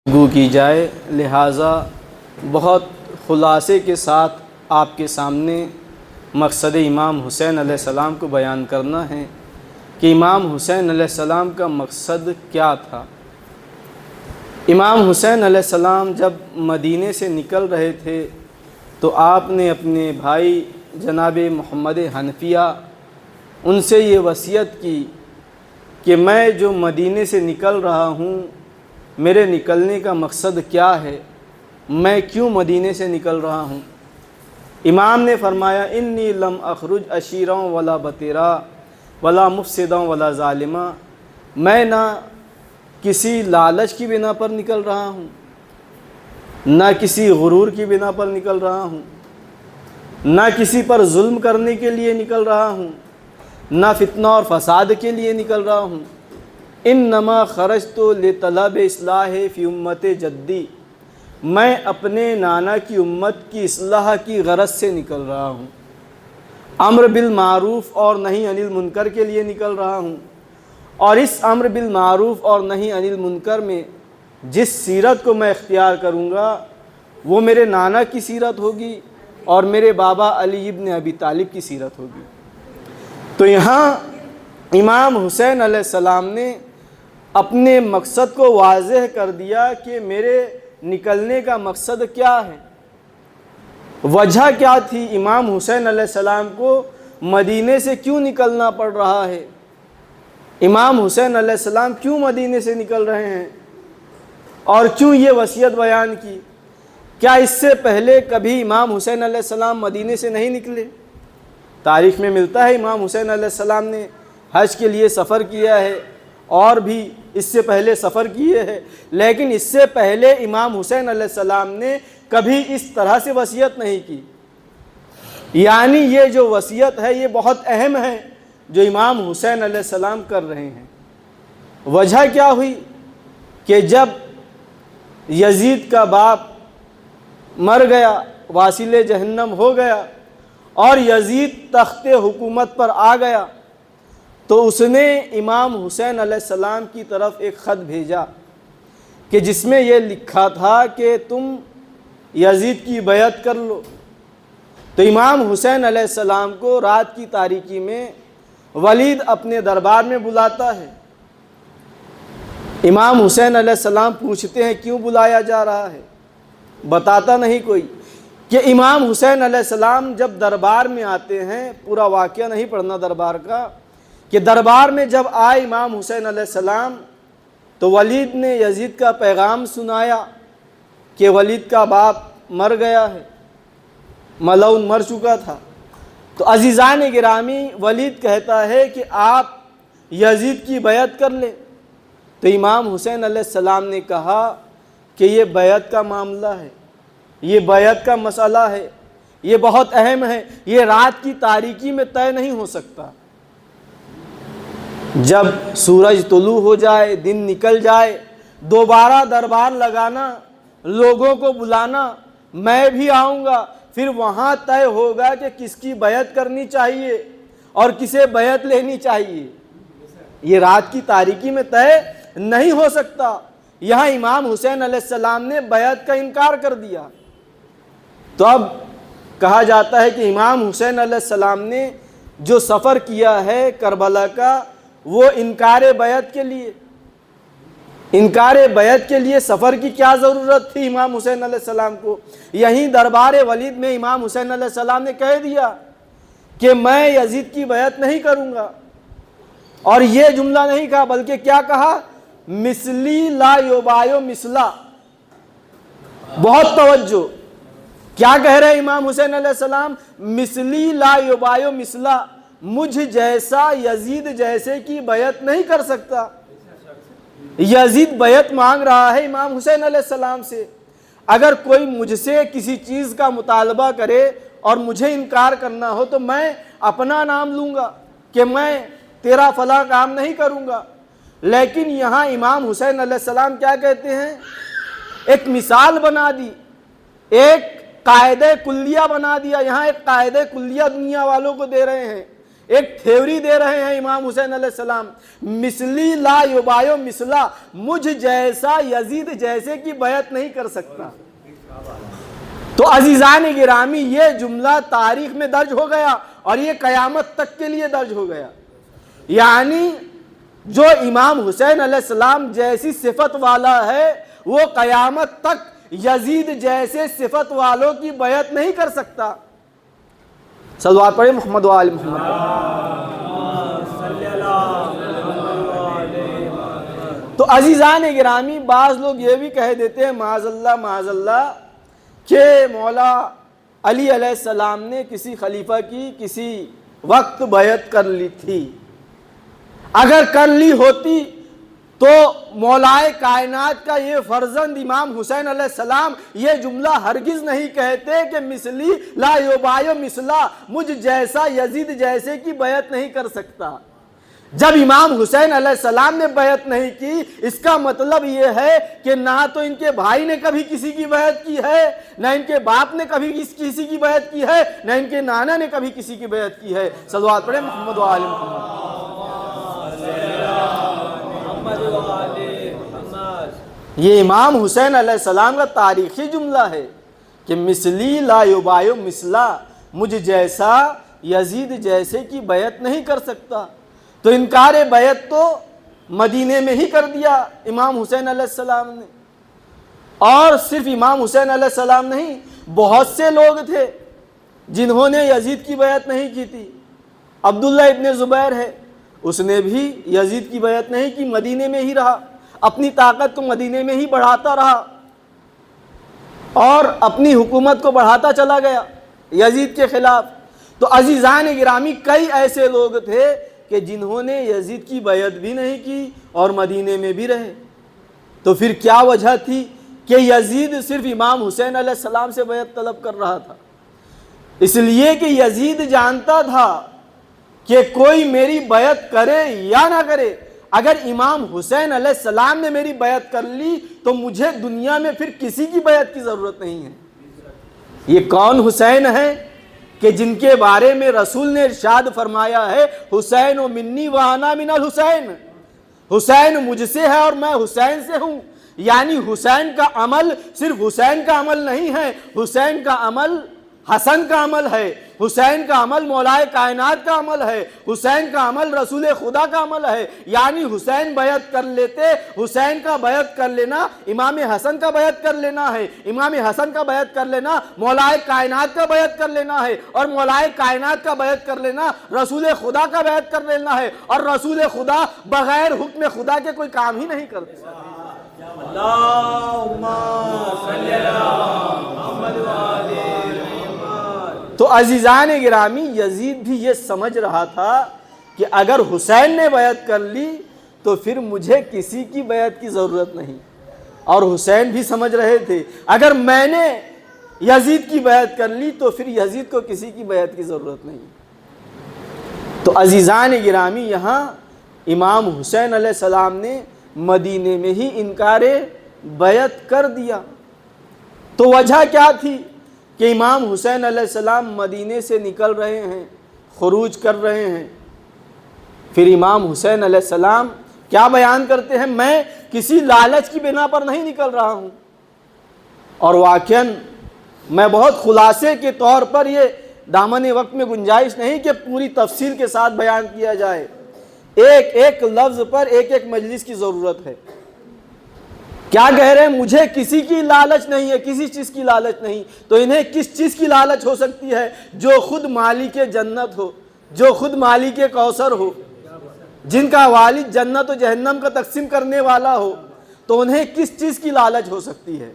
گفتگو کی جائے، لہٰذا بہت خلاصے کے ساتھ آپ کے سامنے مقصد امام حسین علیہ السلام کو بیان کرنا ہے کہ امام حسین علیہ السلام کا مقصد کیا تھا۔ امام حسین علیہ السلام جب مدینے سے نکل رہے تھے تو آپ نے اپنے بھائی جناب محمد حنفیہ ان سے یہ وصیت کی کہ میں جو مدینے سے نکل رہا ہوں، میرے نکلنے کا مقصد کیا ہے، میں کیوں مدینے سے نکل رہا ہوں۔ امام نے فرمایا انی لم اخرج اشیراں ولا بطیرا ولا مفسداں ولا ظالماں، میں نہ کسی لالچ کی بنا پر نکل رہا ہوں، نہ کسی غرور کی بنا پر نکل رہا ہوں، نہ کسی پر ظلم کرنے کے لیے نکل رہا ہوں، نہ فتنہ اور فساد کے لیے نکل رہا ہوں۔ انما خرجت لطلب اصلاح فی امت جدی، میں اپنے نانا کی امت کی اصلاح کی غرض سے نکل رہا ہوں، امر بالمعروف اور نہی عن المنکر کے لیے نکل رہا ہوں، اور اس امر بالمعروف اور نہی عن المنکر میں جس سیرت کو میں اختیار کروں گا وہ میرے نانا کی سیرت ہوگی اور میرے بابا علی ابن ابی طالب کی سیرت ہوگی۔ تو یہاں امام حسین علیہ السلام نے اپنے مقصد کو واضح کر دیا کہ میرے نکلنے کا مقصد کیا ہے، وجہ کیا تھی، امام حسین علیہ السلام کو مدینے سے کیوں نکلنا پڑ رہا ہے، امام حسین علیہ السلام کیوں مدینے سے نکل رہے ہیں اور کیوں یہ وصیت بیان کی۔ کیا اس سے پہلے کبھی امام حسین علیہ السلام مدینے سے نہیں نکلے؟ تاریخ میں ملتا ہے امام حسین علیہ السلام نے حج کے لیے سفر کیا ہے اور بھی اس سے پہلے سفر کیے ہیں، لیکن اس سے پہلے امام حسین علیہ السلام نے کبھی اس طرح سے وصیت نہیں کی۔ یعنی یہ جو وصیت ہے یہ بہت اہم ہے جو امام حسین علیہ السلام کر رہے ہیں۔ وجہ کیا ہوئی کہ جب یزید کا باپ مر گیا، واصل جہنم ہو گیا اور یزید تخت حکومت پر آ گیا تو اس نے امام حسین علیہ السلام کی طرف ایک خط بھیجا کہ جس میں یہ لکھا تھا کہ تم یزید کی بیعت کر لو۔ تو امام حسین علیہ السلام کو رات کی تاریکی میں ولید اپنے دربار میں بلاتا ہے۔ امام حسین علیہ السلام پوچھتے ہیں کیوں بلایا جا رہا ہے، بتاتا نہیں کوئی کہ امام حسین علیہ السلام جب دربار میں آتے ہیں، پورا واقعہ نہیں پڑھنا دربار کا، کہ دربار میں جب آئے امام حسین علیہ السلام تو ولید نے یزید کا پیغام سنایا کہ ولید کا باپ مر گیا ہے، ملعون مر چکا تھا۔ تو عزیزان گرامی، ولید کہتا ہے کہ آپ یزید کی بیعت کر لیں۔ تو امام حسین علیہ السلام نے کہا کہ یہ بیعت کا معاملہ ہے، یہ بیعت کا مسئلہ ہے، یہ بہت اہم ہے، یہ رات کی تاریکی میں طے نہیں ہو سکتا۔ جب سورج طلوع ہو جائے، دن نکل جائے، دوبارہ دربار لگانا، لوگوں کو بلانا، میں بھی آؤں گا، پھر وہاں طے ہوگا کہ کس کی بیعت کرنی چاہیے اور کسے بیعت لینی چاہیے۔ یہ رات کی تاریکی میں طے نہیں ہو سکتا۔ یہاں امام حسین علیہ السلام نے بیعت کا انکار کر دیا۔ تو اب کہا جاتا ہے کہ امام حسین علیہ السلام نے جو سفر کیا ہے کربلا کا، وہ انکار بیعت کے لیے، انکار بیعت کے لیے سفر کی کیا ضرورت تھی امام حسین علیہ السلام کو؟ یہیں دربار ولید میں امام حسین علیہ السلام نے کہہ دیا کہ میں یزید کی بیعت نہیں کروں گا، اور یہ جملہ نہیں کہا بلکہ کیا کہا، مثلی لا یبایع مثلا۔ بہت توجہ، کیا کہہ رہے امام حسین علیہ السلام؟ مثلی لا یبایع مثلا، مجھ جیسا یزید جیسے کی بیعت نہیں کر سکتا۔ یزید بیعت مانگ رہا ہے امام حسین علیہ السلام سے۔ اگر کوئی مجھ سے کسی چیز کا مطالبہ کرے اور مجھے انکار کرنا ہو تو میں اپنا نام لوں گا کہ میں تیرا فلاں کام نہیں کروں گا، لیکن یہاں امام حسین علیہ السلام کیا کہتے ہیں، ایک مثال بنا دی، ایک قاعدہ کلیہ بنا دیا۔ یہاں ایک قاعدہ کلیہ دنیا والوں کو دے رہے ہیں ایک تھیوری دے رہے ہیں امام حسین علیہ السلام، مثلی لا یبایع مثلا، مجھ جیسا یزید جیسے کی بیعت نہیں کر سکتا۔ تو عزیزان گرامی یہ جملہ تاریخ میں درج ہو گیا اور یہ قیامت تک کے لیے درج ہو گیا، یعنی جو امام حسین علیہ السلام جیسی صفت والا ہے وہ قیامت تک یزید جیسے صفت والوں کی بیعت نہیں کر سکتا۔ صلوات پڑھیں محمد و آل محمد۔ تو عزیزان گرامی بعض لوگ یہ بھی کہہ دیتے ہیں معاذ اللہ کہ مولا علی علیہ السلام نے کسی خلیفہ کی کسی وقت بیعت کر لی تھی، اگر کر لی ہوتی تو مولائے کائنات کا یہ فرزند امام حسین علیہ السلام یہ جملہ ہرگز نہیں کہتے کہ مثلی لا یبایع مثلا، مجھ جیسا یزید جیسے کی بیعت نہیں کر سکتا۔ جب امام حسین علیہ السلام نے بیعت نہیں کی، اس کا مطلب یہ ہے کہ نہ تو ان کے بھائی نے کبھی کسی کی بیعت کی ہے، نہ ان کے باپ نے کبھی کسی کی بیعت کی ہے، نہ ان کے نانا نے کبھی کسی کی بیعت کی ہے۔ صلوات پڑھیں محمد و آل محمد۔ یہ امام حسین علیہ السلام کا تاریخی جملہ ہے کہ مثلی لا یبایع مثلا، مجھ جیسا یزید جیسے کی بیعت نہیں کر سکتا۔ تو انکار بیعت تو مدینے میں ہی کر دیا امام حسین علیہ السلام نے، اور صرف امام حسین علیہ السلام نہیں، بہت سے لوگ تھے جنہوں نے یزید کی بیعت نہیں کی تھی۔ عبداللہ ابن زبیر ہے، اس نے بھی یزید کی بیعت نہیں کی، مدینے میں ہی رہا، اپنی طاقت کو مدینے میں ہی بڑھاتا رہا اور اپنی حکومت کو بڑھاتا چلا گیا یزید کے خلاف۔ تو عزیزان گرامی کئی ایسے لوگ تھے کہ جنہوں نے یزید کی بیعت بھی نہیں کی اور مدینے میں بھی رہے۔ تو پھر کیا وجہ تھی کہ یزید صرف امام حسین علیہ السلام سے بیعت طلب کر رہا تھا؟ اس لیے کہ یزید جانتا تھا کہ کوئی میری بیعت کرے یا نہ کرے، اگر امام حسین علیہ السلام نے میری بیعت کر لی تو مجھے دنیا میں پھر کسی کی بیعت کی ضرورت نہیں ہے۔ یہ کون حسین ہے کہ جن کے بارے میں رسول نے ارشاد فرمایا ہے حسین و منی و انا من الحسین، حسین مجھ سے ہے اور میں حسین سے ہوں، یعنی حسین کا عمل صرف حسین کا عمل نہیں ہے، حسین کا عمل حسن کا عمل ہے، حسین کا عمل مولائے کائنات کا عمل ہے، حسین کا عمل رسول خدا کا عمل ہے۔ یعنی حسین بیعت کر لیتے، حسین کا بیعت کر لینا امام حسن کا بیعت کر لینا ہے، امام حسن کا بیعت کر لینا مولائے کائنات کا بیعت کر لینا ہے، اور مولائے کائنات کا بیعت کر لینا رسول خدا کا بیعت کر لینا ہے، اور رسول خدا بغیر حکم خدا کے کوئی کام ہی نہیں کرتے۔ اللہم صلی علی محمد و آل محمد۔ تو عزیزان گرامی یزید بھی یہ سمجھ رہا تھا کہ اگر حسین نے بیعت کر لی تو پھر مجھے کسی کی بیعت کی ضرورت نہیں، اور حسین بھی سمجھ رہے تھے اگر میں نے یزید کی بیعت کر لی تو پھر یزید کو کسی کی بیعت کی ضرورت نہیں۔ تو عزیزان گرامی یہاں امام حسین علیہ السلام نے مدینے میں ہی انکار بیعت کر دیا۔ تو وجہ کیا تھی کہ امام حسین علیہ السلام مدینے سے نکل رہے ہیں، خروج کر رہے ہیں۔ پھر امام حسین علیہ السلام کیا بیان کرتے ہیں؟ میں کسی لالچ کی بنا پر نہیں نکل رہا ہوں، اور واقعاً میں بہت خلاصے کے طور پر، یہ دامن وقت میں گنجائش نہیں کہ پوری تفصیل کے ساتھ بیان کیا جائے، ایک ایک لفظ پر ایک ایک مجلس کی ضرورت ہے۔ کیا کہہ رہے ہیں؟ مجھے کسی کی لالچ نہیں ہے، کسی چیز کی لالچ نہیں۔ تو انہیں کس چیز کی لالچ ہو سکتی ہے؟ جو خود مالک جنت ہو، جو خود مالک کوثر ہو، جن کا والد جنت و جہنم کا تقسیم کرنے والا ہو، تو انہیں کس چیز کی لالچ ہو سکتی ہے؟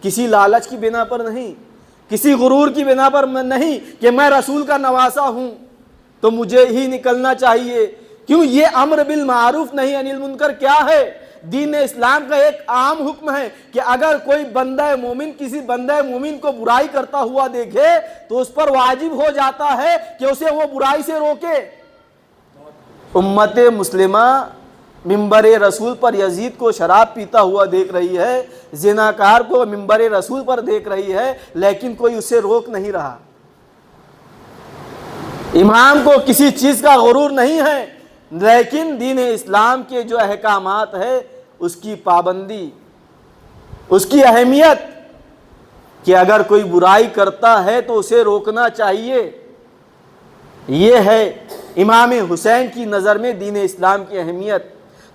کسی لالچ کی بنا پر نہیں، کسی غرور کی بنا پر نہیں کہ میں رسول کا نواسا ہوں تو مجھے ہی نکلنا چاہیے۔ کیوں؟ یہ امر بالمعروف نہی عن المنکر کیا ہے؟ دین اسلام کا ایک عام حکم ہے کہ اگر کوئی بندہ مومن کسی بندہ مومن کو برائی کرتا ہوا دیکھے تو اس پر واجب ہو جاتا ہے کہ اسے وہ برائی سے روکے۔ امت مسلمہ منبر رسول پر یزید کو شراب پیتا ہوا دیکھ رہی ہے، زناکار کو منبر رسول پر دیکھ رہی ہے، لیکن کوئی اسے روک نہیں رہا۔ امام کو کسی چیز کا غرور نہیں ہے، لیکن دین اسلام کے جو احکامات ہے اس کی پابندی، اس کی اہمیت، کہ اگر کوئی برائی کرتا ہے تو اسے روکنا چاہیے، یہ ہے امام حسین کی نظر میں دین اسلام کی اہمیت۔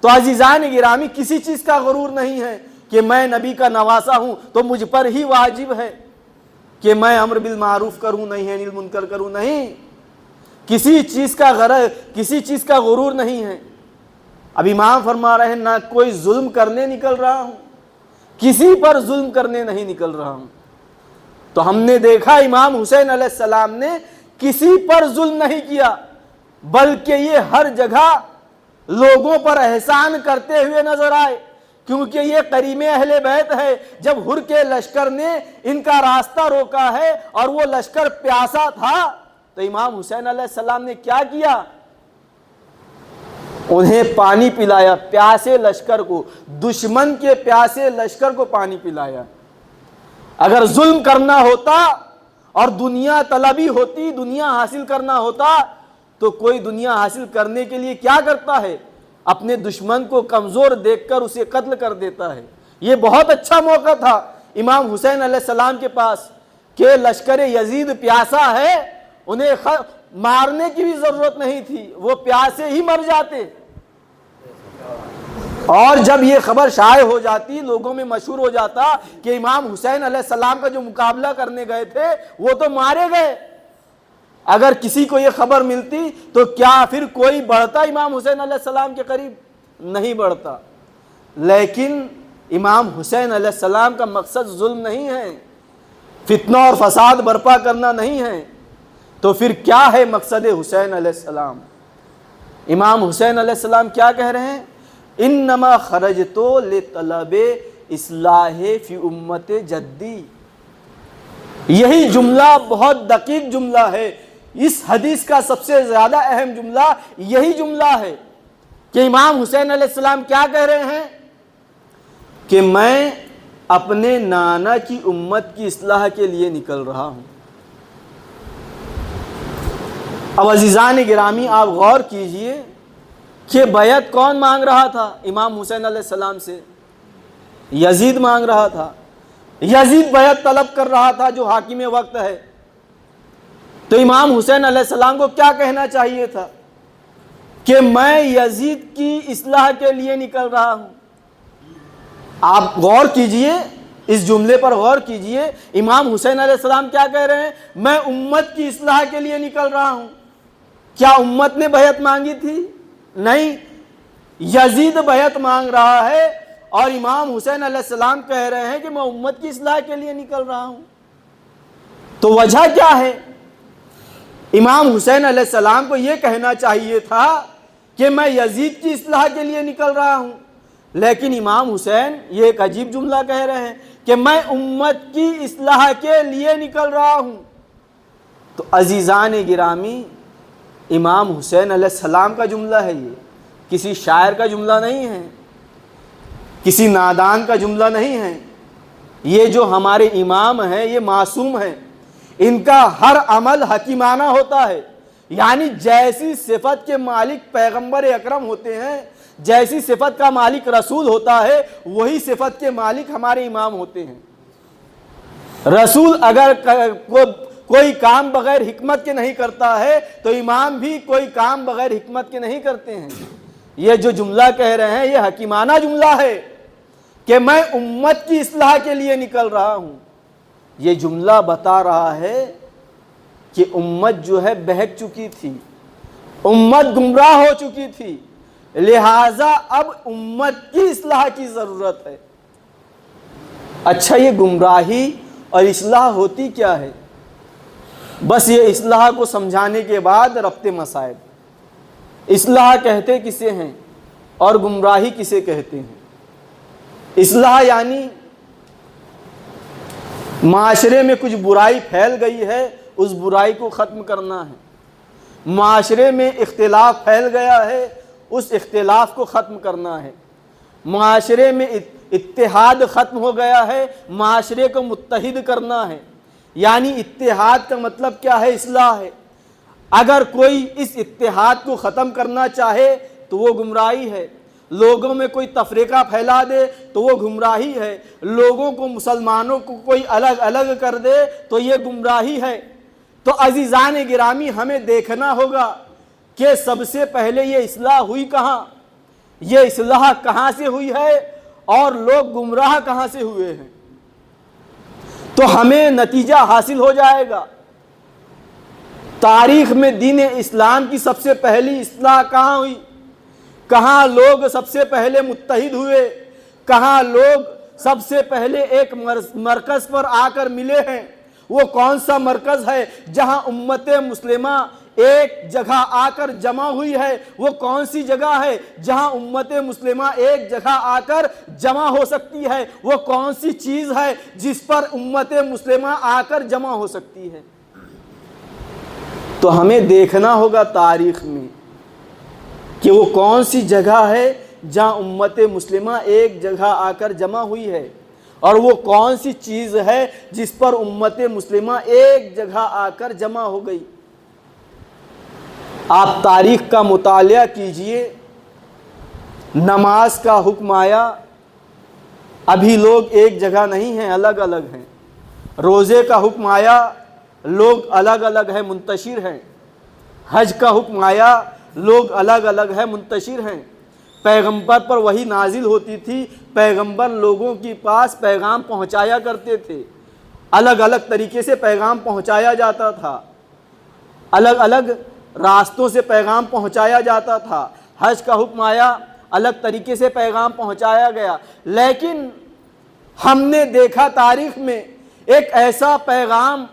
تو عزیزان گرامی، کسی چیز کا غرور نہیں ہے کہ میں نبی کا نواسا ہوں تو مجھ پر ہی واجب ہے کہ میں امر بالمعروف کروں، نہیں ہے المنکر کروں، نہیں، کسی چیز کا غرض، کسی چیز کا غرور نہیں ہے۔ اب امام فرما رہے ہیں نہ کوئی ظلم کرنے نکل رہا ہوں، کسی پر ظلم کرنے نہیں نکل رہا ہوں۔ تو ہم نے دیکھا امام حسین علیہ السلام نے کسی پر ظلم نہیں کیا، بلکہ یہ ہر جگہ لوگوں پر احسان کرتے ہوئے نظر آئے، کیونکہ یہ قریب اہل بیت ہے۔ جب ہر کے لشکر نے ان کا راستہ روکا ہے اور وہ لشکر پیاسا تھا تو امام حسین علیہ السلام نے کیا کیا؟ انہیں پانی پلایا، پیاسے لشکر کو، دشمن کے پیاسے لشکر کو پانی پلایا۔ اگر ظلم کرنا ہوتا اور دنیا طلبی ہوتی، دنیا حاصل کرنا ہوتا، تو کوئی دنیا حاصل کرنے کے لیے کیا کرتا ہے؟ اپنے دشمن کو کمزور دیکھ کر اسے قتل کر دیتا ہے۔ یہ بہت اچھا موقع تھا امام حسین علیہ السلام کے پاس کہ لشکر یزید پیاسا ہے، انہیں مارنے کی بھی ضرورت نہیں تھی، وہ پیاسے ہی مر جاتے۔ اور جب یہ خبر شائع ہو جاتی، لوگوں میں مشہور ہو جاتا کہ امام حسین علیہ السلام کا جو مقابلہ کرنے گئے تھے وہ تو مارے گئے، اگر کسی کو یہ خبر ملتی تو کیا پھر کوئی بڑھتا امام حسین علیہ السلام کے قریب؟ نہیں بڑھتا۔ لیکن امام حسین علیہ السلام کا مقصد ظلم نہیں ہے، فتنہ اور فساد برپا کرنا نہیں ہے، تو پھر کیا ہے مقصد حسین علیہ السلام؟ امام حسین علیہ السلام کیا کہہ رہے ہیں؟ انما خرجت لطلب اصلاح فی امت جدی۔ یہی جملہ بہت دقیق جملہ ہے، اس حدیث کا سب سے زیادہ اہم جملہ یہی جملہ ہے کہ امام حسین علیہ السلام کیا کہہ رہے ہیں کہ میں اپنے نانا کی امت کی اصلاح کے لیے نکل رہا ہوں۔ اب عزیزان گرامی، آپ غور کیجئے کہ بیعت کون مانگ رہا تھا امام حسین علیہ السلام سے؟ یزید مانگ رہا تھا، یزید بیعت طلب کر رہا تھا جو حاکم وقت ہے۔ تو امام حسین علیہ السلام کو کیا کہنا چاہیے تھا کہ میں یزید کی اصلاح کے لیے نکل رہا ہوں۔ آپ غور کیجئے، اس جملے پر غور کیجئے، امام حسین علیہ السلام کیا کہہ رہے ہیں؟ میں امت کی اصلاح کے لیے نکل رہا ہوں۔ کیا امت نے بیعت مانگی تھی؟ نہیں، یزید بیعت مانگ رہا ہے اور امام حسین علیہ السلام کہہ رہے ہیں کہ میں امت کی اصلاح کے لیے نکل رہا ہوں۔ تو وجہ کیا ہے؟ امام حسین علیہ السلام کو یہ کہنا چاہیے تھا کہ میں یزید کی اصلاح کے لیے نکل رہا ہوں، لیکن امام حسین یہ ایک عجیب جملہ کہہ رہے ہیں کہ میں امت کی اصلاح کے لیے نکل رہا ہوں۔ تو عزیزان گرامی، امام حسین علیہ السلام کا جملہ ہے، یہ کسی شاعر کا جملہ نہیں ہے، کسی نادان کا جملہ نہیں ہے۔ یہ جو ہمارے امام ہیں یہ معصوم ہیں، ان کا ہر عمل حکیمانہ ہوتا ہے، یعنی جیسی صفت کے مالک پیغمبر اکرم ہوتے ہیں، جیسی صفت کا مالک رسول ہوتا ہے، وہی صفت کے مالک ہمارے امام ہوتے ہیں۔ رسول اگر کوئی کام بغیر حکمت کے نہیں کرتا ہے تو امام بھی کوئی کام بغیر حکمت کے نہیں کرتے ہیں۔ یہ جو جملہ کہہ رہے ہیں یہ حکیمانہ جملہ ہے کہ میں امت کی اصلاح کے لیے نکل رہا ہوں۔ یہ جملہ بتا رہا ہے کہ امت جو ہے بہک چکی تھی، امت گمراہ ہو چکی تھی، لہٰذا اب امت کی اصلاح کی ضرورت ہے۔ اچھا، یہ گمراہی اور اصلاح ہوتی کیا ہے؟ بس یہ اصلاح کو سمجھانے کے بعد ربط مسائل۔ اصلاح کہتے کسے ہیں اور گمراہی کسے کہتے ہیں؟ اصلاح یعنی معاشرے میں کچھ برائی پھیل گئی ہے، اس برائی کو ختم کرنا ہے۔ معاشرے میں اختلاف پھیل گیا ہے، اس اختلاف کو ختم کرنا ہے۔ معاشرے میں اتحاد ختم ہو گیا ہے، معاشرے کو متحد کرنا ہے۔ یعنی اتحاد کا مطلب کیا ہے؟ اصلاح ہے۔ اگر کوئی اس اتحاد کو ختم کرنا چاہے تو وہ گمراہی ہے، لوگوں میں کوئی تفریقہ پھیلا دے تو وہ گمراہی ہے، لوگوں کو مسلمانوں کو کوئی الگ الگ کر دے تو یہ گمراہی ہے۔ تو عزیزان گرامی، ہمیں دیکھنا ہوگا کہ سب سے پہلے یہ اصلاح ہوئی کہاں، یہ اصلاح کہاں سے ہوئی ہے اور لوگ گمراہ کہاں سے ہوئے ہیں، تو ہمیں نتیجہ حاصل ہو جائے گا۔ تاریخ میں دین اسلام کی سب سے پہلی اصلاح کہاں ہوئی، کہاں لوگ سب سے پہلے متحد ہوئے، کہاں لوگ سب سے پہلے ایک مرکز پر آ کر ملے ہیں، وہ کون سا مرکز ہے جہاں امت مسلمہ ایک جگہ آ کر جمع ہوئی ہے، وہ کون سی جگہ ہے جہاں امت مسلمہ ایک جگہ آ کر جمع ہو سکتی ہے، وہ کون سی چیز ہے جس پر امت مسلمہ آ کر جمع ہو سکتی ہے۔ تو ہمیں دیکھنا ہوگا تاریخ میں کہ وہ کون سی جگہ ہے جہاں امت مسلمہ ایک جگہ آ کر جمع ہوئی ہے، اور وہ کون سی چیز ہے جس پر امت مسلمہ ایک جگہ آ کر جمع ہو گئی۔ آپ تاریخ کا مطالعہ کیجئے، نماز کا حکم آیا، ابھی لوگ ایک جگہ نہیں ہیں، الگ الگ ہیں۔ روزے کا حکم آیا، لوگ الگ الگ ہیں، منتشر ہیں۔ حج کا حکم آیا، لوگ الگ الگ ہیں، منتشر ہیں۔ پیغمبر پر وحی نازل ہوتی تھی، پیغمبر لوگوں کے پاس پیغام پہنچایا کرتے تھے، الگ الگ طریقے سے پیغام پہنچایا جاتا تھا، الگ الگ راستوں سے پیغام پہنچایا جاتا تھا۔ حج کا حکم آیا، الگ طریقے سے پیغام پہنچایا گیا، لیکن ہم نے دیکھا تاریخ میں ایک ایسا پیغام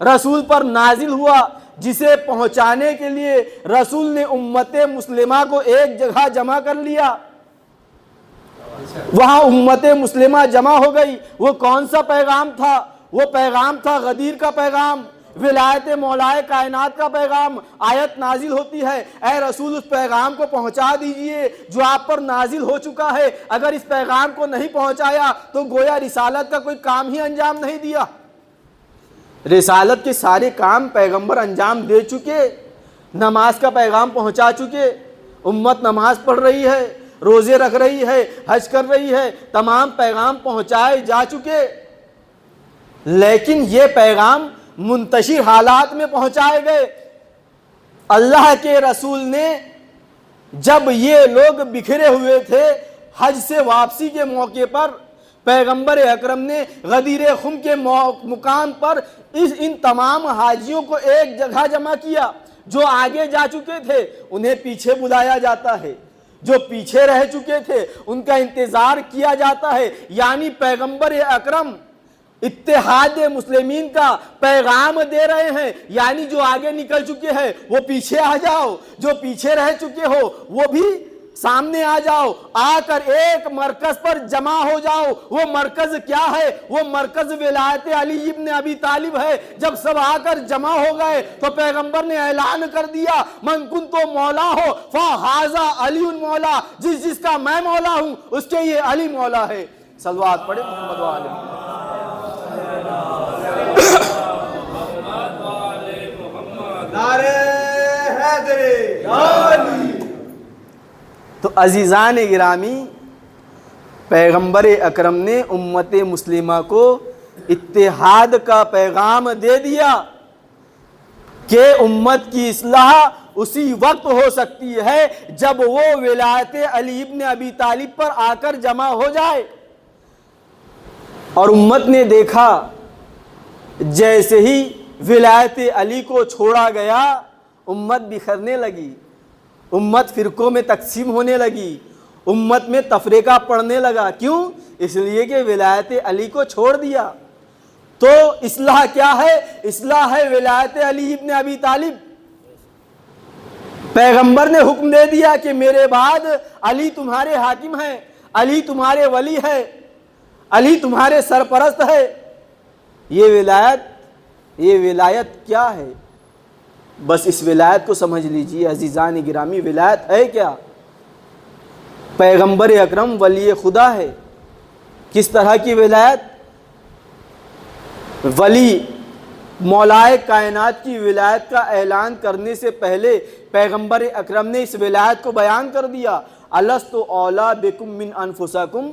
رسول پر نازل ہوا جسے پہنچانے کے لیے رسول نے امت مسلمہ کو ایک جگہ جمع کر لیا، وہاں امت مسلمہ جمع ہو گئی۔ وہ کون سا پیغام تھا؟ وہ پیغام تھا غدیر کا پیغام، ولایت مولائے کائنات کا پیغام۔ آیت نازل ہوتی ہے، اے رسول اس پیغام کو پہنچا دیجئے جو آپ پر نازل ہو چکا ہے۔ اگر اس پیغام کو نہیں پہنچایا تو گویا رسالت کا کوئی کام ہی انجام نہیں دیا۔ رسالت کے سارے کام پیغمبر انجام دے چکے، نماز کا پیغام پہنچا چکے، امت نماز پڑھ رہی ہے، روزے رکھ رہی ہے، حج کر رہی ہے، تمام پیغام پہنچائے جا چکے، لیکن یہ پیغام منتشر حالات میں پہنچائے گئے۔ اللہ کے رسول نے جب یہ لوگ بکھرے ہوئے تھے، حج سے واپسی کے موقع پر پیغمبر اکرم نے غدیر خم کے مقام پر ان تمام حاجیوں کو ایک جگہ جمع کیا۔ جو آگے جا چکے تھے انہیں پیچھے بلایا جاتا ہے، جو پیچھے رہ چکے تھے ان کا انتظار کیا جاتا ہے۔ یعنی پیغمبر اکرم اتحاد مسلمین کا پیغام دے رہے ہیں، یعنی جو آگے نکل چکے ہیں وہ پیچھے آ جاؤ، جو پیچھے رہ چکے ہو وہ بھی سامنے آ جاؤ، آ کر ایک مرکز پر جمع ہو جاؤ۔ وہ مرکز کیا ہے؟ وہ مرکز ولایت علی ابن ابی طالب ہے۔ جب سب آ کر جمع ہو گئے تو پیغمبر نے اعلان کر دیا، من کنتو مولا ہو فہذا علی مولا، جس کا میں مولا ہوں اس کے یہ علی مولا ہے۔ صلوات پڑھے محمد و آل محمد۔ تو عزیزان گرامی، پیغمبر اکرم نے امت مسلمہ کو اتحاد کا پیغام دے دیا کہ امت کی اصلاح اسی وقت ہو سکتی ہے جب وہ ولایت علی ابن ابی طالب پر آ کر جمع ہو جائے۔ اور امت نے دیکھا جیسے ہی ولایت علی کو چھوڑا گیا، امت بکھرنے لگی، امت فرقوں میں تقسیم ہونے لگی، امت میں تفریقہ پڑنے لگا۔ کیوں؟ اس لیے کہ ولایت علی کو چھوڑ دیا۔ تو اصلاح کیا ہے؟ اصلاح ہے ولایت علی ابن ابی طالب۔ پیغمبر نے حکم دے دیا کہ میرے بعد علی تمہارے حاکم ہیں، علی تمہارے ولی ہے، علی تمہارے سرپرست ہے۔ یہ ولایت کیا ہے؟ بس اس ولایت کو سمجھ لیجئے عزیزان گرامی، ولایت ہے کیا؟ پیغمبر اکرم ولی خدا ہے۔ کس طرح کی ولایت؟ ولی مولائے کائنات کی ولایت کا اعلان کرنے سے پہلے پیغمبر اکرم نے اس ولایت کو بیان کر دیا۔ الست اولیٰ بکم من انفسکم،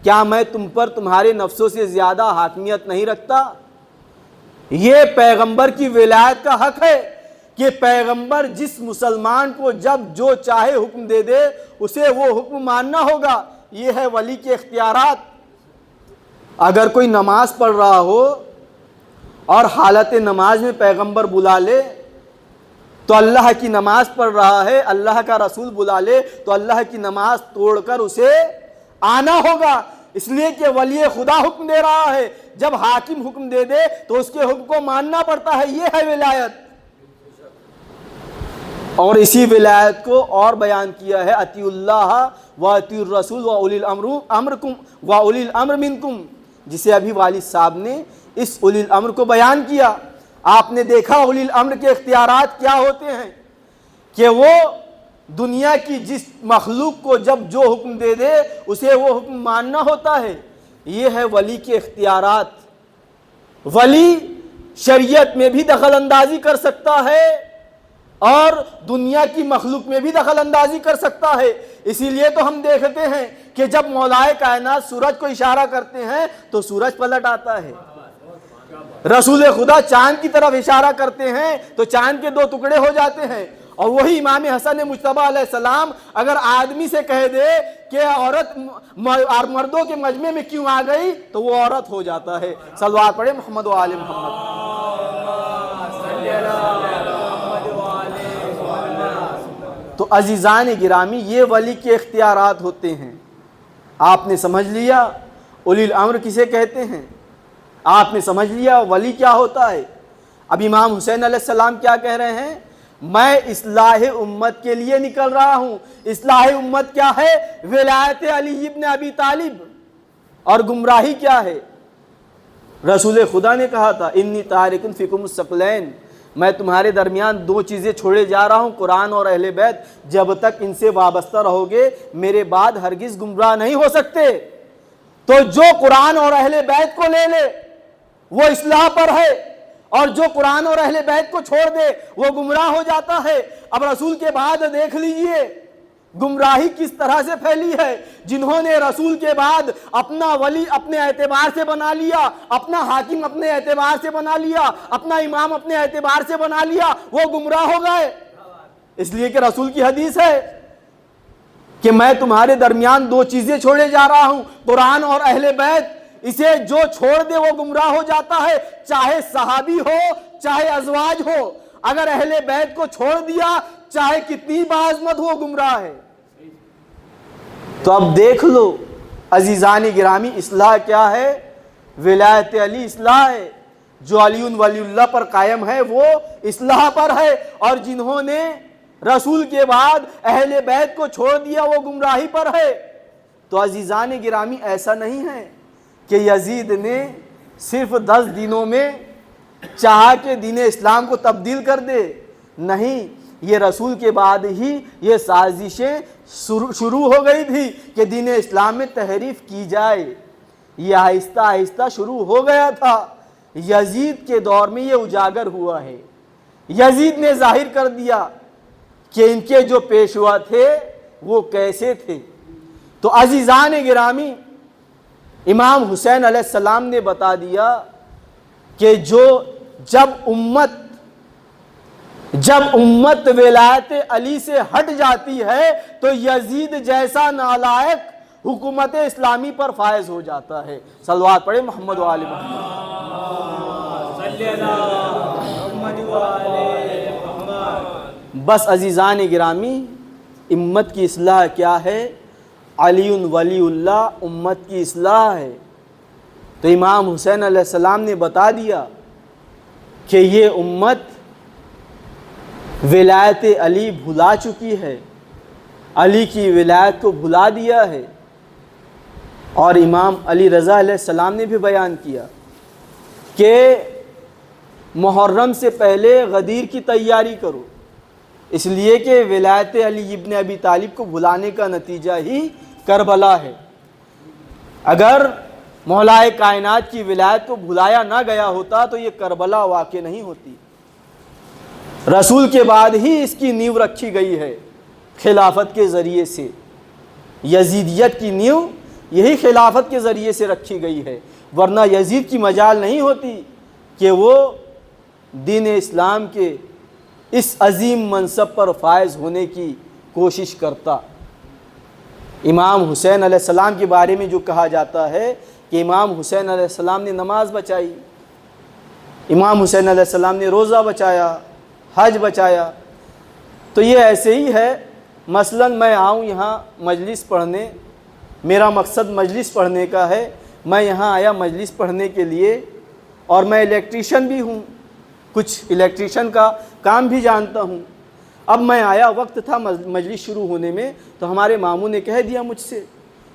کیا میں تم پر تمہارے نفسوں سے زیادہ حاکمیت نہیں رکھتا؟ یہ پیغمبر کی ولایت کا حق ہے کہ پیغمبر جس مسلمان کو جب جو چاہے حکم دے دے اسے وہ حکم ماننا ہوگا۔ یہ ہے ولی کے اختیارات۔ اگر کوئی نماز پڑھ رہا ہو اور حالت نماز میں پیغمبر بلا لے تو اللہ کی نماز پڑھ رہا ہے، اللہ کا رسول بلا لے تو اللہ کی نماز توڑ کر اسے آنا ہوگا، اس لیے کہ ولی خدا حکم دے رہا ہے۔ جب حاکم حکم دے دے تو اس کے حکم کو ماننا پڑتا ہے، یہ ہے ولایت۔ اور اسی ولایت کو اور بیان کیا ہے، اطیعوا اللہ واطیعوا الرسول واولی الامر منکم، جسے ابھی والد صاحب نے اس اولی الامر کو بیان کیا۔ آپ نے دیکھا اولی الامر کے اختیارات کیا ہوتے ہیں کہ وہ دنیا کی جس مخلوق کو جب جو حکم دے دے اسے وہ حکم ماننا ہوتا ہے۔ یہ ہے ولی کے اختیارات۔ ولی شریعت میں بھی دخل اندازی کر سکتا ہے اور دنیا کی مخلوق میں بھی دخل اندازی کر سکتا ہے۔ اسی لیے تو ہم دیکھتے ہیں کہ جب مولائے کائنات سورج کو اشارہ کرتے ہیں تو سورج پلٹ آتا ہے، رسول خدا چاند کی طرف اشارہ کرتے ہیں تو چاند کے 2 ٹکڑے ہو جاتے ہیں۔ اور وہی امام حسن مجتبیٰ علیہ السلام اگر آدمی سے کہہ دے کہ عورت مردوں کے مجمع میں کیوں آ گئی تو وہ عورت ہو جاتا ہے۔ صلوات پڑھے محمد و آل محمد۔ تو عزیزان گرامی، یہ ولی کے اختیارات ہوتے ہیں۔ آپ نے سمجھ لیا اولی الامر کسے کہتے ہیں، آپ نے سمجھ لیا ولی کیا ہوتا ہے۔ اب امام حسین علیہ السلام کیا کہہ رہے ہیں؟ میں اصلاح امت کے لیے نکل رہا ہوں۔ اصلاح امت کیا ہے؟ ولایت علی ابن ابی طالب۔ اور گمراہی کیا ہے؟ رسول خدا نے کہا تھا انی تارک فیکم الثقلین، میں تمہارے درمیان 2 چیزیں چھوڑے جا رہا ہوں، قرآن اور اہل بیت، جب تک ان سے وابستہ رہو گے میرے بعد ہرگز گمراہ نہیں ہو سکتے۔ تو جو قرآن اور اہل بیت کو لے لے وہ اصلاح پر ہے، اور جو قرآن اور اہل بیت کو چھوڑ دے وہ گمراہ ہو جاتا ہے۔ اب رسول کے بعد دیکھ لیجئے گمراہی کس طرح سے پھیلی ہے۔ جنہوں نے رسول کے بعد اپنا ولی اپنے اعتبار سے بنا لیا، اپنا حاکم اپنے اعتبار سے بنا لیا، اپنا امام اپنے اعتبار سے بنا لیا، وہ گمراہ ہو گئے۔ اس لیے کہ رسول کی حدیث ہے کہ میں تمہارے درمیان 2 چیزیں چھوڑے جا رہا ہوں، قرآن اور اہل بیت، اسے جو چھوڑ دے وہ گمراہ ہو جاتا ہے، چاہے صحابی ہو چاہے ازواج ہو۔ اگر اہل بیت کو چھوڑ دیا چاہے کتنی باعظمت ہو، گمراہ ہے۔ تو اب دیکھ لو عزیزان گرامی، اصلاح کیا ہے؟ ولایت علی اصلاح ہے۔ جو علی ولی اللہ پر قائم ہے وہ اصلاح پر ہے، اور جنہوں نے رسول کے بعد اہل بیت کو چھوڑ دیا وہ گمراہی پر ہے۔ تو عزیزان گرامی، ایسا نہیں ہے کہ یزید نے صرف 10 دنوں میں چاہا کہ دین اسلام کو تبدیل کر دے، نہیں، یہ رسول کے بعد ہی یہ سازشیں شروع ہو گئی تھی کہ دین اسلام میں تحریف کی جائے۔ یہ آہستہ آہستہ شروع ہو گیا تھا، یزید کے دور میں یہ اجاگر ہوا ہے۔ یزید نے ظاہر کر دیا کہ ان کے جو پیشوا تھے وہ کیسے تھے۔ تو عزیزان گرامی، امام حسین علیہ السلام نے بتا دیا کہ جب امت ولایت علی سے ہٹ جاتی ہے تو یزید جیسا نالائق حکومت اسلامی پر فائز ہو جاتا ہے۔ صلوات پڑھے محمد و آل محمد۔ بس عزیزان گرامی، امت کی اصلاح کیا ہے؟ علی ولی اللہ امت کی اصلاح ہے۔ تو امام حسین علیہ السلام نے بتا دیا کہ یہ امت ولایت علی بھلا چکی ہے، علی کی ولایت کو بھلا دیا ہے۔ اور امام علی رضا علیہ السلام نے بھی بیان کیا کہ محرم سے پہلے غدیر کی تیاری کرو، اس لیے کہ ولایت علی ابن ابی طالب کو بھلانے کا نتیجہ ہی کربلا ہے۔ اگر مولائے کائنات کی ولایت کو بھلایا نہ گیا ہوتا تو یہ کربلا واقع نہیں ہوتی۔ رسول کے بعد ہی اس کی نیو رکھی گئی ہے خلافت کے ذریعے سے۔ یزیدیت کی نیو یہی خلافت کے ذریعے سے رکھی گئی ہے، ورنہ یزید کی مجال نہیں ہوتی کہ وہ دین اسلام کے اس عظیم منصب پر فائز ہونے کی کوشش کرتا۔ امام حسین علیہ السلام کے بارے میں جو کہا جاتا ہے کہ امام حسین علیہ السلام نے نماز بچائی، امام حسین علیہ السلام نے روزہ بچایا، حج بچایا، تو یہ ایسے ہی ہے۔ مثلا میں آؤں یہاں مجلس پڑھنے، میرا مقصد مجلس پڑھنے کا ہے، میں یہاں آیا مجلس پڑھنے کے لیے، اور میں الیکٹریشین بھی ہوں، کچھ الیکٹریشین کا کام بھی جانتا ہوں۔ اب میں آیا، وقت تھا مجلس شروع ہونے میں، تو ہمارے ماموں نے کہہ دیا مجھ سے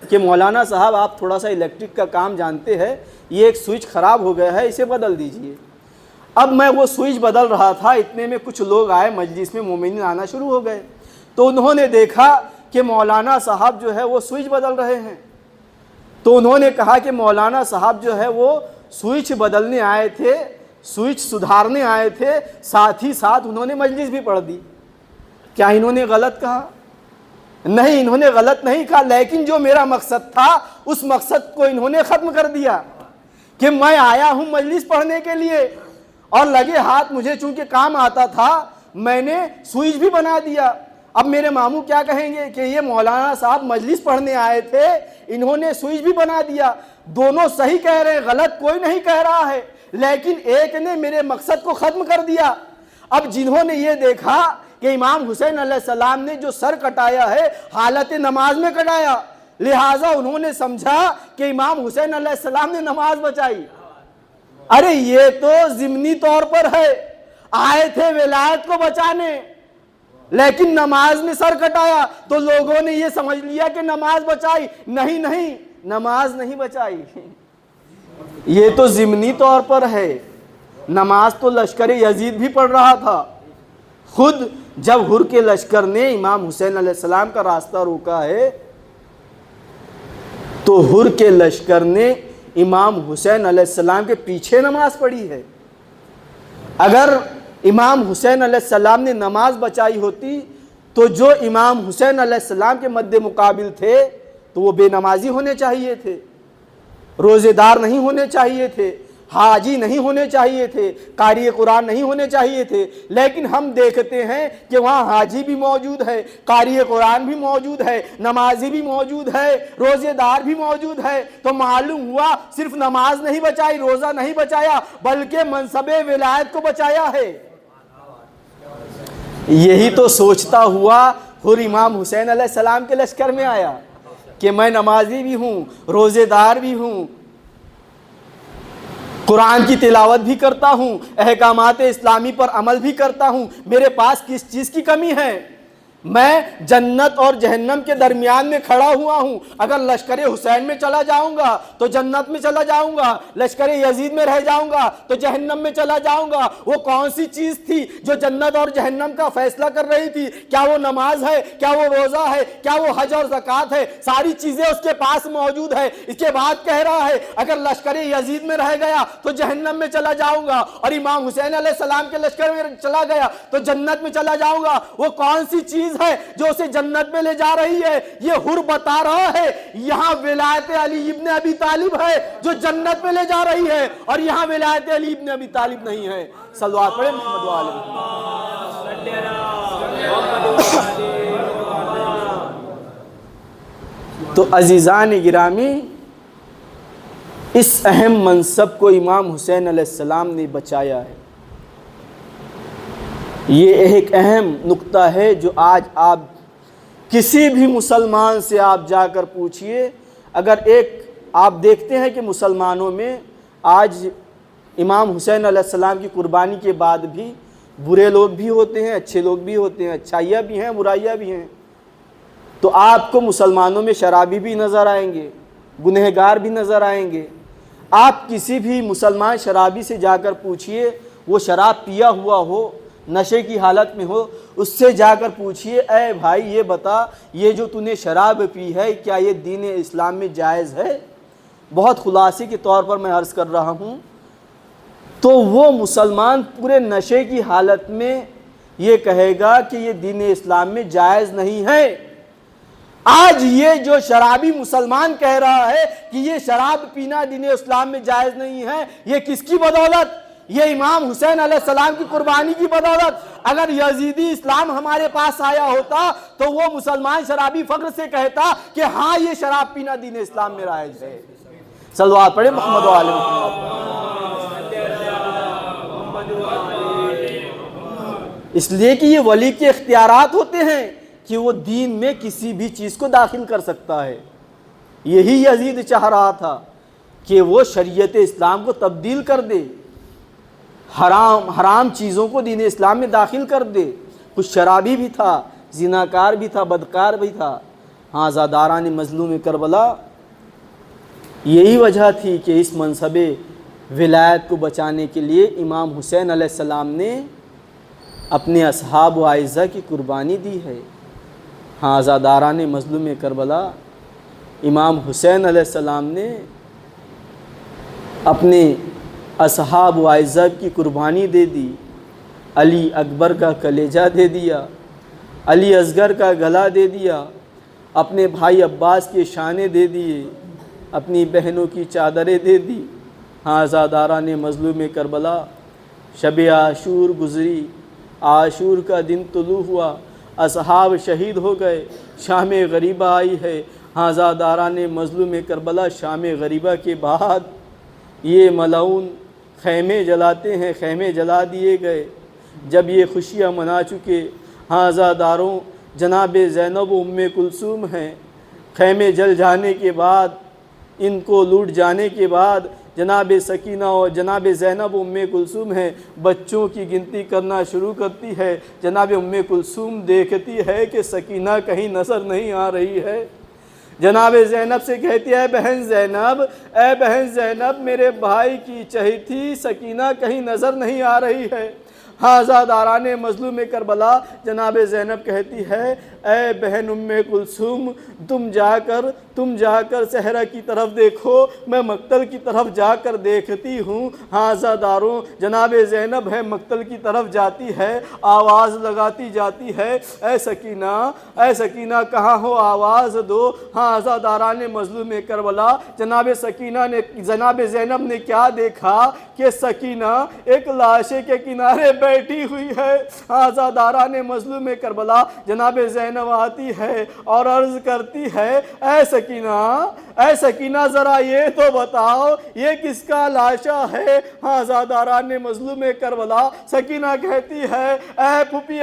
کہ مولانا صاحب آپ تھوڑا سا الیکٹرک کا کام جانتے ہیں، یہ ایک سوئچ خراب ہو گیا ہے، اسے بدل دیجئے۔ اب میں وہ سوئچ بدل رہا تھا، اتنے میں کچھ لوگ آئے مجلس میں، مومنین آنا شروع ہو گئے، تو انہوں نے دیکھا کہ مولانا صاحب جو ہے وہ سوئچ بدل رہے ہیں، تو انہوں نے کہا کہ مولانا صاحب جو ہے وہ سوئچ بدلنے آئے تھے، سوئچ سدھارنے آئے تھے، ساتھ ہی ساتھ انہوں نے مجلس بھی پڑھ دی۔ کیا انہوں نے غلط کہا؟ نہیں، انہوں نے غلط نہیں کہا، لیکن جو میرا مقصد تھا اس مقصد کو انہوں نے ختم کر دیا کہ میں آیا ہوں مجلس پڑھنے کے لیے، اور لگے ہاتھ مجھے چونکہ کام آتا تھا میں نے سوئچ بھی بنا دیا۔ اب میرے ماموں کیا کہیں گے کہ یہ مولانا صاحب مجلس پڑھنے آئے تھے، انہوں نے سوئچ بھی بنا دیا۔ دونوں صحیح کہہ رہے ہیں، غلط کوئی نہیں کہہ رہا ہے، لیکن ایک نے میرے مقصد کو ختم کر دیا۔ اب جنہوں نے یہ دیکھا کہ امام حسین علیہ السلام نے جو سر کٹایا ہے حالت نماز میں کٹایا، لہٰذا انہوں نے سمجھا کہ امام حسین علیہ السلام نے نماز بچائی۔ ارے یہ تو ضمنی طور پر ہے، آئے تھے ولایت کو بچانے، لیکن نماز میں سر کٹایا تو لوگوں نے یہ سمجھ لیا کہ نماز بچائی۔ نہیں نہیں، نماز نہیں بچائی، یہ تو ضمنی طور پر ہے۔ نماز تو لشکر یزید بھی پڑھ رہا تھا۔ خود جب ہر کے لشکر نے امام حسین علیہ السلام کا راستہ روکا ہے تو ہر کے لشکر نے امام حسین علیہ السلام کے پیچھے نماز پڑھی ہے۔ اگر امام حسین علیہ السلام نے نماز بچائی ہوتی تو جو امام حسین علیہ السلام کے مد مقابل تھے تو وہ بے نمازی ہونے چاہیے تھے، روزے دار نہیں ہونے چاہیے تھے، حاجی نہیں ہونے چاہیے تھے، قاری قرآن نہیں ہونے چاہیے تھے، لیکن ہم دیکھتے ہیں کہ وہاں حاجی بھی موجود ہے، قاری قرآن بھی موجود ہے، نمازی بھی موجود ہے، روزے دار بھی موجود ہے۔ تو معلوم ہوا صرف نماز نہیں بچائی، روزہ نہیں بچایا، بلکہ منصب ولایت کو بچایا ہے۔ یہی تو سوچتا ہوا ہر امام حسین علیہ السلام کے لشکر میں آیا کہ میں نمازی بھی ہوں، روزے دار بھی ہوں، قرآن کی تلاوت بھی کرتا ہوں، احکامات اسلامی پر عمل بھی کرتا ہوں، میرے پاس کس چیز کی کمی ہے؟ میں جنت اور جہنم کے درمیان میں کھڑا ہوا ہوں۔ اگر لشکر حسین میں چلا جاؤں گا تو جنت میں چلا جاؤں گا، لشکر یزید میں رہ جاؤں گا تو جہنم میں چلا جاؤں گا۔ وہ کون سی چیز تھی جو جنت اور جہنم کا فیصلہ کر رہی تھی؟ کیا وہ نماز ہے؟ کیا وہ روزہ ہے؟ کیا وہ حج اور زکوٰۃ ہے؟ ساری چیزیں اس کے پاس موجود ہے۔ اس کے بعد کہہ رہا ہے اگر لشکر یزید میں رہ گیا تو جہنم میں چلا جاؤں گا، اور امام حسین علیہ السلام کے لشکر میں چلا گیا تو جنت میں چلا جاؤں گا۔ وہ کون سی چیز ہے جو اسے جنت میں لے جا رہی ہے؟ یہ ہر بتا رہا ہے یہاں ولایت علی ابن ابی طالب ہے جو جنت میں لے جا رہی ہے، اور یہاں ولایت علی ابن ابی طالب نہیں ہے۔ صلوات پڑھیں محمد و آل محمد۔ تو عزیزان گرامی، اس اہم منصب کو امام حسین علیہ السلام نے بچایا ہے۔ یہ ایک اہم نقطہ ہے جو آج آپ کسی بھی مسلمان سے آپ جا کر پوچھئے، اگر آپ دیکھتے ہیں کہ مسلمانوں میں آج امام حسین علیہ السلام کی قربانی کے بعد بھی برے لوگ بھی ہوتے ہیں، اچھے لوگ بھی ہوتے ہیں، اچھائیاں بھی ہیں، برائیاں بھی ہیں۔ تو آپ کو مسلمانوں میں شرابی بھی نظر آئیں گے، گنہگار بھی نظر آئیں گے۔ آپ کسی بھی مسلمان شرابی سے جا کر پوچھئے، وہ شراب پیا ہوا ہو، نشے کی حالت میں ہو، اس سے جا کر پوچھئے اے بھائی یہ بتا، یہ جو تو نے شراب پی ہے کیا یہ دین اسلام میں جائز ہے؟ بہت خلاصے کے طور پر میں عرض کر رہا ہوں، تو وہ مسلمان پورے نشے کی حالت میں یہ کہے گا کہ یہ دین اسلام میں جائز نہیں ہے۔ آج یہ جو شرابی مسلمان کہہ رہا ہے کہ یہ شراب پینا دین اسلام میں جائز نہیں ہے، یہ کس کی بدولت؟ یہ امام حسین علیہ السلام کی قربانی کی بدولت۔ اگر یزیدی اسلام ہمارے پاس آیا ہوتا تو وہ مسلمان شرابی فخر سے کہتا کہ ہاں یہ شراب پینا دین اسلام میں رائج ہے۔ صلوات پڑھیں محمد و آل محمد۔ اس لیے کہ یہ ولی کے اختیارات ہوتے ہیں کہ وہ دین میں کسی بھی چیز کو داخل کر سکتا ہے۔ یہی یزید چاہ رہا تھا کہ وہ شریعت اسلام کو تبدیل کر دے، حرام چیزوں کو دین اسلام میں داخل کر دے۔ کچھ شرابی بھی تھا، زناکار بھی تھا، بدکار بھی تھا۔ ہاں عزاداران مظلوم کربلا یہی وجہ تھی کہ اس منصب ولایت کو بچانے کے لیے امام حسین علیہ السلام نے اپنے اصحاب و اعزہ کی قربانی دی ہے۔ ہاں عزاداران مظلوم کربلا امام حسین علیہ السلام نے اپنے اصحاب و اعزہ کی قربانی دے دی، علی اکبر کا کلیجہ دے دیا، علی اصغر کا گلا دے دیا، اپنے بھائی عباس کے شانے دے دیے، اپنی بہنوں کی چادریں دے دی۔ ہاں عزاداران مظلوم کربلا شب عاشور گزری، عاشور کا دن طلوع ہوا، اصحاب شہید ہو گئے، شام غریبہ آئی ہے۔ ہاں عزاداران مظلوم کربلا شام غریبہ کے بعد یہ ملعون خیمے جلاتے ہیں، خیمے جلا دیے گئے۔ جب یہ خوشیاں منا چکے، ہاں عزاداروں جناب زینب و ام کلثوم ہیں، خیمے جل جانے کے بعد، ان کو لوٹ جانے کے بعد جناب سکینہ اور جناب زینب ام کلثوم ہیں، بچوں کی گنتی کرنا شروع کرتی ہے۔ جناب ام کلثوم دیکھتی ہے کہ سکینہ کہیں نظر نہیں آ رہی ہے، جناب زینب سے کہتی ہے بہن زینب، اے بہن زینب میرے بھائی کی چہیتی سکینہ کہیں نظر نہیں آ رہی ہے۔ ہاں عزاداران مظلوم کربلا جناب زینب کہتی ہے اے بہن ام کلثوم تم جا کر صحرا کی طرف دیکھو، میں مقتل کی طرف جا کر دیکھتی ہوں۔ ہاں عزاداروں جناب زینب ہے مقتل کی طرف جاتی ہے، آواز لگاتی جاتی ہے اے سکینہ کہاں ہو آواز دو۔ ہاں عزاداران مظلوم کربلا جناب زینب نے کیا دیکھا کہ سکینہ ایک لاشے کے کنارے بیٹھی ہوئی ہے۔ ہاں عزاداران مظلوم کربلا جناب زینب آتی ہے اور عرض کرتی ہے اے سکینہ ذرا یہ تو بتاؤ یہ کس کا لاشا ہے؟ ہاں عزاداران مظلوم کربلا سکینہ کہتی ہے اے پھپھی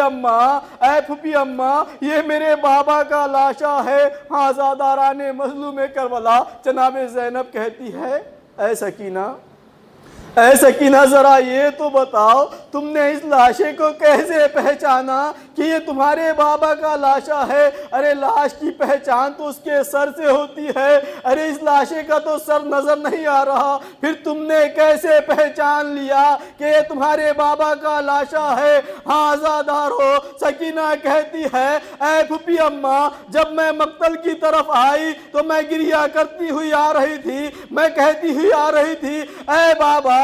اماں یہ میرے بابا کا لاشا ہے۔ ہاں عزاداران مظلوم کربلا جناب زینب کہتی ہے اے سکینہ ذرا یہ تو بتاؤ تم نے اس لاشے کو کیسے پہچانا کہ یہ تمہارے بابا کا لاشا ہے؟ ارے لاش کی پہچان تو اس کے سر سے ہوتی ہے، ارے اس لاشے کا تو سر نظر نہیں آ رہا، پھر تم نے کیسے پہچان لیا کہ یہ تمہارے بابا کا لاشا ہے؟ ہاں عزادارو سکینہ کہتی ہے اے پھپھی اماں جب میں مقتل کی طرف آئی تو میں گریہ کرتی ہوئی آ رہی تھی، میں کہتی ہوئی آ رہی تھی اے بابا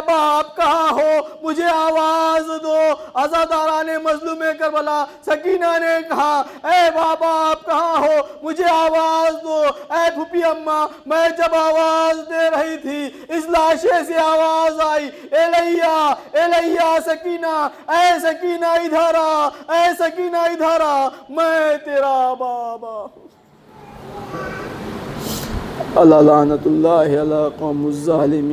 آپ کہاں ہو، مجھے آواز دو۔ عزاداران مظلوم کربلا سکینہ نے کہا اے بابا آپ کہاں ہو، مجھے آواز دو۔ اے پھپھی اماں میں جب آواز دے رہی تھی اس لاشے سے آواز آئی الیہ سکینہ، اے سکینہ ادھر آ، اے سکینہ ادھر آ، میں تیرا بابا ہوں۔ اللہ لعنت اللہ علی قوم الظالمین۔